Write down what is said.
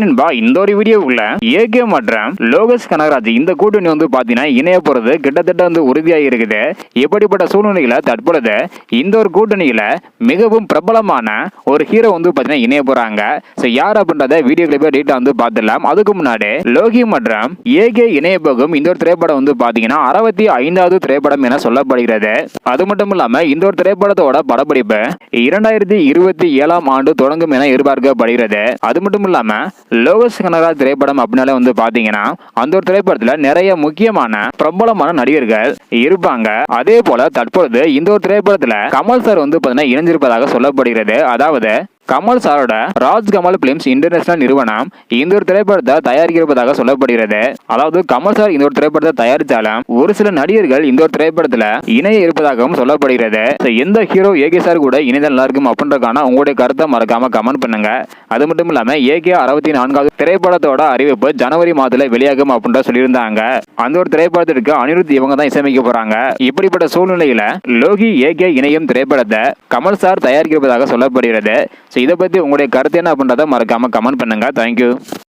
நண்பா, இந்த ஒரு வீடியோக்குள்ள ஏகே மற்றும் லோகேஷ் கனகராஜ் இந்த கூட்டணி வந்து பாத்தீங்கன்னா இணைய போறது கிட்டத்தட்ட வந்து உறுதியாக இருக்குது. இப்படிப்பட்ட சூழ்நிலையில தற்பொழுது இந்த ஒரு கூட்டணியில மிகவும் பிரபலமான ஒரு ஹீரோ வந்து பாத்தீங்கன்னா இணைய போறாங்க. யார் அப்படின்றத வீடியோ கிளிப்பை டீட்டா வந்து பாத்துடலாம். அதுக்கு முன்னாடி லோகி மற்றும் ஏகே இணைய போகும் இந்த ஒரு திரைப்படம் வந்து பாத்தீங்கன்னா 65வது திரைப்படம் என சொல்லப்படுகிறது. அது மட்டும் இல்லாம இந்த ஒரு திரைப்படத்தோட படப்பிடிப்பு 2027ஆம் ஆண்டு தொடங்கும் என எதிர்பார்க்கப்படுகிறது. அது மட்டும் இல்லாம லோகேஷ் கனகராஜ் திரைப்படம் அப்படின்னாலே வந்து பாத்தீங்கன்னா அந்த ஒரு திரைப்படத்துல நிறைய முக்கியமான பிரபலமான நடிகர்கள் இருப்பாங்க. அதே போல தற்பொழுது இந்த ஒரு திரைப்படத்துல கமல் சார் வந்து பாத்தீங்கன்னா இணைஞ்சிருப்பதாக சொல்லப்படுகிறது. அதாவது கமல் சாரோட ராஜ்கமல் பிலிம்ஸ் இன்டர்நேஷனல் நிறுவனம் இந்த ஒரு திரைப்படத்தை தயாரிக்கிறதாக சொல்லப்படுகிறது. அதாவது கமல் சார் இந்த ஒரு திரைப்படத்தை தயாரித்தாலும் ஒரு சில நடிகர்கள் இந்த ஒரு திரைப்படத்துல இணைய இருப்பதாகவும் சொல்லப்படுகிறது. எந்த ஹீரோ ஏகே சார் கூட இணைதல் நல்லா இருக்கும் அப்படின்றக்கான உங்களுடைய கருத்தை மறக்காம கமெண்ட் பண்ணுங்க. அது மட்டும் இல்லாம ஏகே 64வது திரைப்படத்தோட அறிவிப்பு ஜனவரி மாதத்துல வெளியாகும் அப்படின்ற சொல்லியிருந்தாங்க. அந்த ஒரு திரைப்படத்திற்கு அனிருத் இவங்க தான் இசையமைக்க போறாங்க. இப்படிப்பட்ட சூழ்நிலையில லோகி ஏகே இணையும் திரைப்படத்தை கமல் சார் தயாரிக்கிறதாக சொல்லப்படுகிறது. இதை பத்தி உங்களுடைய கருத்து என்ன அப்படின்றத மறக்காம கமெண்ட் பண்ணுங்க. தேங்க்யூ.